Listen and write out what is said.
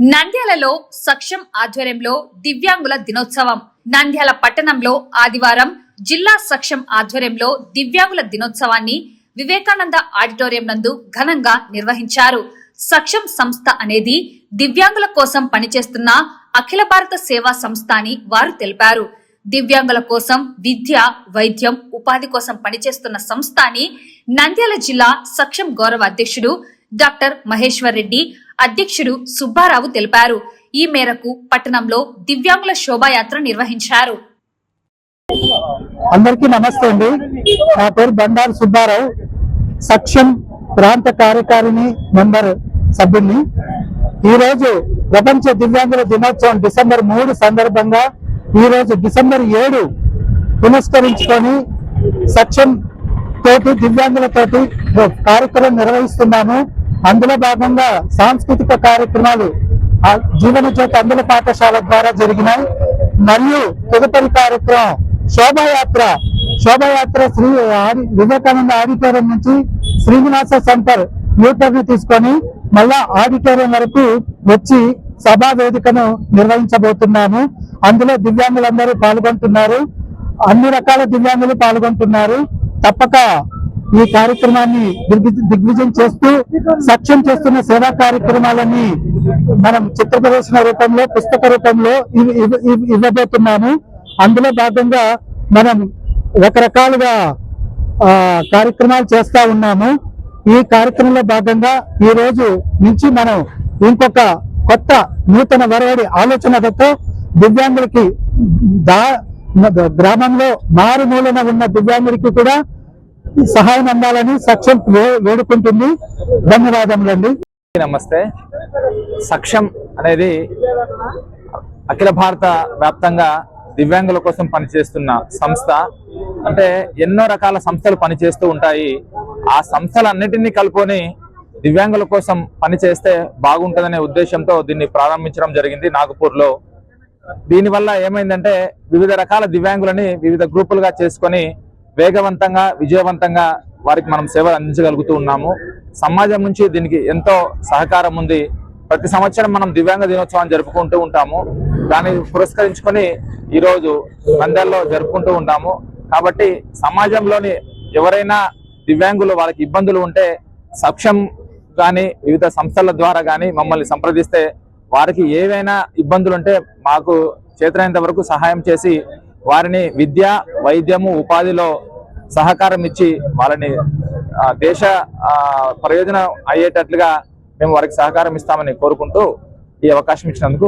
నంద్యాలలో సక్షం ఆధ్వర్యంలో దివ్యాంగుల దినోత్సవం. నంద్యాల పట్టణంలో ఆదివారం జిల్లా సక్షం ఆధ్వర్యంలో దివ్యాంగుల దినోత్సవాన్ని వివేకానంద ఆడిటోరియం నందు ఘనంగా నిర్వహించారు. సక్షం సంస్థ అనేది దివ్యాంగుల కోసం పనిచేస్తున్న అఖిల భారత సేవా సంస్థ అని వారు తెలిపారు. దివ్యాంగుల కోసం విద్య, వైద్యం, ఉపాధి కోసం పనిచేస్తున్న సంస్థ అని నంద్యాల జిల్లా సక్షం గౌరవ అధ్యక్షుడు డాక్టర్ మహేశ్వర్ రెడ్డి, అధ్యక్షుడు సుబ్బారావు తెలిపారు. ఈ మేరకు పట్టణంలో దివ్యాంగుల శోభాయాత్ర నిర్వహించారు. అందరికీ నమస్తే అండి. నా పేరు బండారు సుబ్బారావు, సక్షం ప్రాంత కార్యకారిణి మెంబర్ సభ్యుని. ఈ రోజు ప్రపంచ దివ్యాంగుల దినోత్సవం డిసెంబర్ 3 సందర్భంగా ఈ రోజు డిసెంబర్ 7 పురస్కరించుకొని సక్షం తోటి దివ్యాంగులతోటి కార్యక్రమం నిర్వహిస్తున్నాము. అందులో భాగంగా సాంస్కృతిక కార్యక్రమాలు జీవన జ్యోతి అందుల పాఠశాల ద్వారా జరిగినాయి. మరియు తదుపరి కార్యక్రమం శోభాయాత్ర శ్రీ వివేకానంద ఆడిటోరియం నుంచి శ్రీనివాస సెంటర్ యూటర్న్ తీసుకొని మళ్ళా ఆడిటోరియం వరకు వచ్చి సభా వేదికను నిర్వహించబోతున్నాము. అందులో దివ్యాంగులందరూ పాల్గొంటున్నారు. అన్ని రకాల దివ్యాంగులు పాల్గొంటున్నారు. తప్పక ఈ కార్యక్రమాన్ని దిగ్విజయం చేస్తూ సక్షం చేస్తున్న సేవా కార్యక్రమాలన్నీ మనం చిత్ర ప్రదర్శన రూపంలో, పుస్తక రూపంలో ఇవ్వబోతున్నాము. అందులో భాగంగా మనం రకరకాలుగా కార్యక్రమాలు చేస్తా ఉన్నాము. ఈ కార్యక్రమంలో భాగంగా ఈ రోజు నుంచి మనం ఇంకొక కొత్త నూతన వరవడి ఆలోచనలతో దివ్యాంగులకి గ్రామంలో మారుమూలన ఉన్న దివ్యాంగులకి కూడా సహాయం అందాలని సక్షం వేడుకుంటుంది. ధన్యవాదములండి. నమస్తే. సక్షం అనేది అఖిల భారత వ్యాప్తంగా దివ్యాంగుల కోసం పనిచేస్తున్న సంస్థ. అంటే ఎన్నో రకాల సంస్థలు పనిచేస్తూ ఉంటాయి. ఆ సంస్థలన్నిటినీ కలుపుకొని దివ్యాంగుల కోసం పనిచేస్తే బాగుంటుందనే ఉద్దేశంతో దీన్ని ప్రారంభించడం జరిగింది నాగపూర్లో. దీనివల్ల ఏమైందంటే వివిధ రకాల దివ్యాంగులని వివిధ గ్రూపులుగా చేసుకొని వేగవంతంగా, విజయవంతంగా వారికి మనం సేవలు అందించగలుగుతూ ఉన్నాము. సమాజం నుంచి దీనికి ఎంతో సహకారం ఉంది. ప్రతి సంవత్సరం మనం దివ్యాంగ దినోత్సవాన్ని జరుపుకుంటూ ఉంటాము. దాన్ని పురస్కరించుకొని ఈరోజు నంద్యాలలో జరుపుకుంటూ ఉంటాము. కాబట్టి సమాజంలోని ఎవరైనా దివ్యాంగులు వాళ్ళకి ఇబ్బందులు ఉంటే సక్షం కానీ వివిధ సంస్థల ద్వారా కానీ మమ్మల్ని సంప్రదిస్తే వారికి ఏవైనా ఇబ్బందులు ఉంటే మాకు చేతనైనంత వరకు సహాయం చేసి వారిని విద్య, వైద్యము, ఉపాధిలో సహకారం ఇచ్చి వాళ్ళని దేశ ప్రయోజనం అయ్యేటట్లుగా మేము వారికి సహకారం ఇస్తామని కోరుకుంటూ ఈ అవకాశం ఇచ్చినందుకు